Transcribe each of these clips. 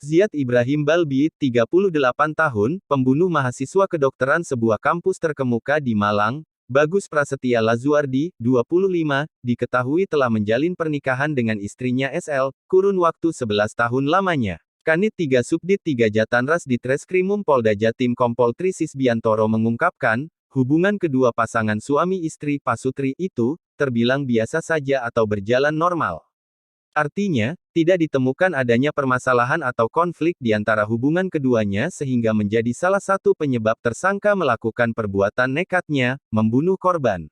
Ziad Ibrahim Balbi, 38 tahun, pembunuh mahasiswa kedokteran sebuah kampus terkemuka di Malang. Bagus Prasetya Lazuardi, 25, diketahui telah menjalin pernikahan dengan istrinya SL, kurun waktu 11 tahun lamanya. Kanit 3 Subdit 3 Jatanras di Treskrimum Polda Jatim Kompol Tri Sisbiantoro mengungkapkan, hubungan kedua pasangan suami istri Pasutri itu, terbilang biasa saja atau berjalan normal. Artinya, tidak ditemukan adanya permasalahan atau konflik di antara hubungan keduanya sehingga menjadi salah satu penyebab tersangka melakukan perbuatan nekatnya, membunuh korban.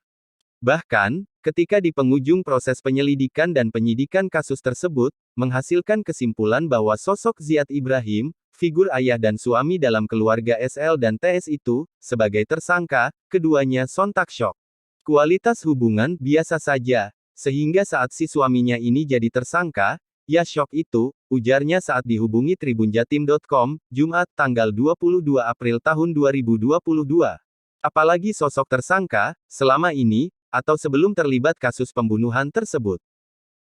Bahkan, ketika di penghujung proses penyelidikan dan penyidikan kasus tersebut, menghasilkan kesimpulan bahwa sosok Ziad Ibrahim, figur ayah dan suami dalam keluarga SL dan TS itu, sebagai tersangka, keduanya sontak syok. Kualitas hubungan biasa saja. Sehingga saat si suaminya ini jadi tersangka, ya syok itu, ujarnya saat dihubungi tribunjatim.com, Jumat, tanggal 22 April tahun 2022. Apalagi sosok tersangka, selama ini, atau sebelum terlibat kasus pembunuhan tersebut,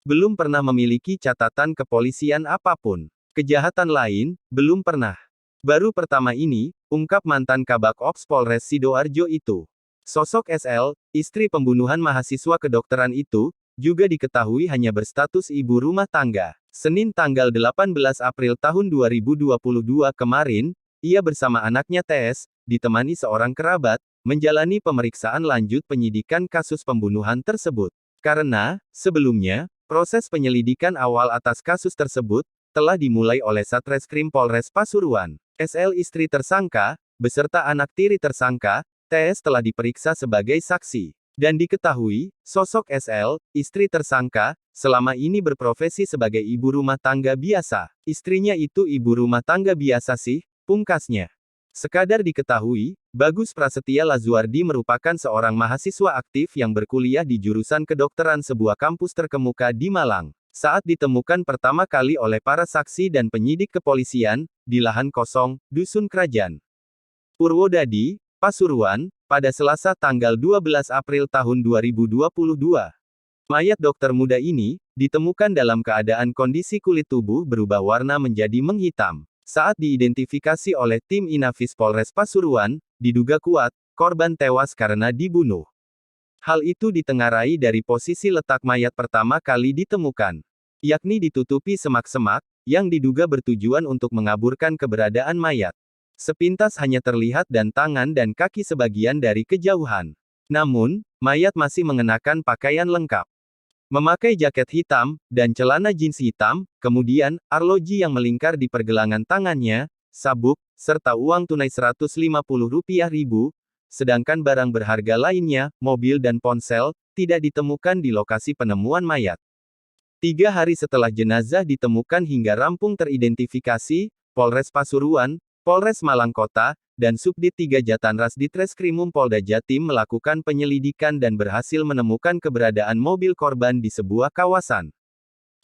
belum pernah memiliki catatan kepolisian apapun. Kejahatan lain, belum pernah. Baru pertama ini, ungkap mantan Kabak Ops Polres Sidoarjo itu. Sosok SL, istri pembunuhan mahasiswa kedokteran itu, juga diketahui hanya berstatus ibu rumah tangga. Senin tanggal 18 April tahun 2022 kemarin, ia bersama anaknya TS, ditemani seorang kerabat, menjalani pemeriksaan lanjut penyidikan kasus pembunuhan tersebut. Karena, sebelumnya, proses penyelidikan awal atas kasus tersebut, telah dimulai oleh Satreskrim Polres Pasuruan. SL istri tersangka, beserta anak tiri tersangka, TS telah diperiksa sebagai saksi. Dan diketahui, sosok SL, istri tersangka, selama ini berprofesi sebagai ibu rumah tangga biasa. Istrinya itu ibu rumah tangga biasa sih, pungkasnya. Sekadar diketahui, Bagus Prasetya Lazuardi merupakan seorang mahasiswa aktif yang berkuliah di jurusan kedokteran sebuah kampus terkemuka di Malang. Saat ditemukan pertama kali oleh para saksi dan penyidik kepolisian, di lahan kosong, Dusun Kerajaan Purwodadi, Pasuruan, pada Selasa tanggal 12 April tahun 2022. Mayat dokter muda ini, ditemukan dalam keadaan kondisi kulit tubuh berubah warna menjadi menghitam. Saat diidentifikasi oleh tim Inafis Polres Pasuruan, diduga kuat, korban tewas karena dibunuh. Hal itu ditengarai dari posisi letak mayat pertama kali ditemukan, yakni ditutupi semak-semak, yang diduga bertujuan untuk mengaburkan keberadaan mayat. Sepintas hanya terlihat dan tangan dan kaki sebagian dari kejauhan. Namun, mayat masih mengenakan pakaian lengkap. Memakai jaket hitam, dan celana jeans hitam, kemudian, arloji yang melingkar di pergelangan tangannya, sabuk, serta uang tunai Rp150.000, sedangkan barang berharga lainnya, mobil dan ponsel, tidak ditemukan di lokasi penemuan mayat. 3 hari setelah jenazah ditemukan hingga rampung teridentifikasi, Polres Pasuruan, Polres Malang Kota, dan Subdit 3 Jatanras di Treskrimum Polda Jatim melakukan penyelidikan dan berhasil menemukan keberadaan mobil korban di sebuah kawasan.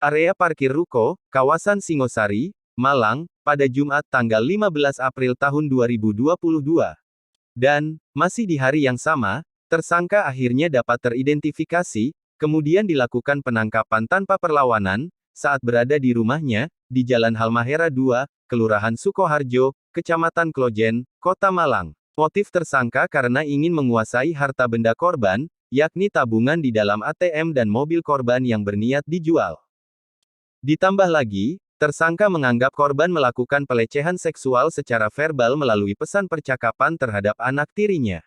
Area parkir ruko, kawasan Singosari, Malang, pada Jumat tanggal 15 April tahun 2022. Dan, masih di hari yang sama, tersangka akhirnya dapat teridentifikasi, kemudian dilakukan penangkapan tanpa perlawanan, saat berada di rumahnya, di Jalan Halmahera 2, Kelurahan Sukoharjo, Kecamatan Klojen, Kota Malang. Motif tersangka karena ingin menguasai harta benda korban, yakni tabungan di dalam ATM dan mobil korban yang berniat dijual. Ditambah lagi, tersangka menganggap korban melakukan pelecehan seksual secara verbal melalui pesan percakapan terhadap anak tirinya.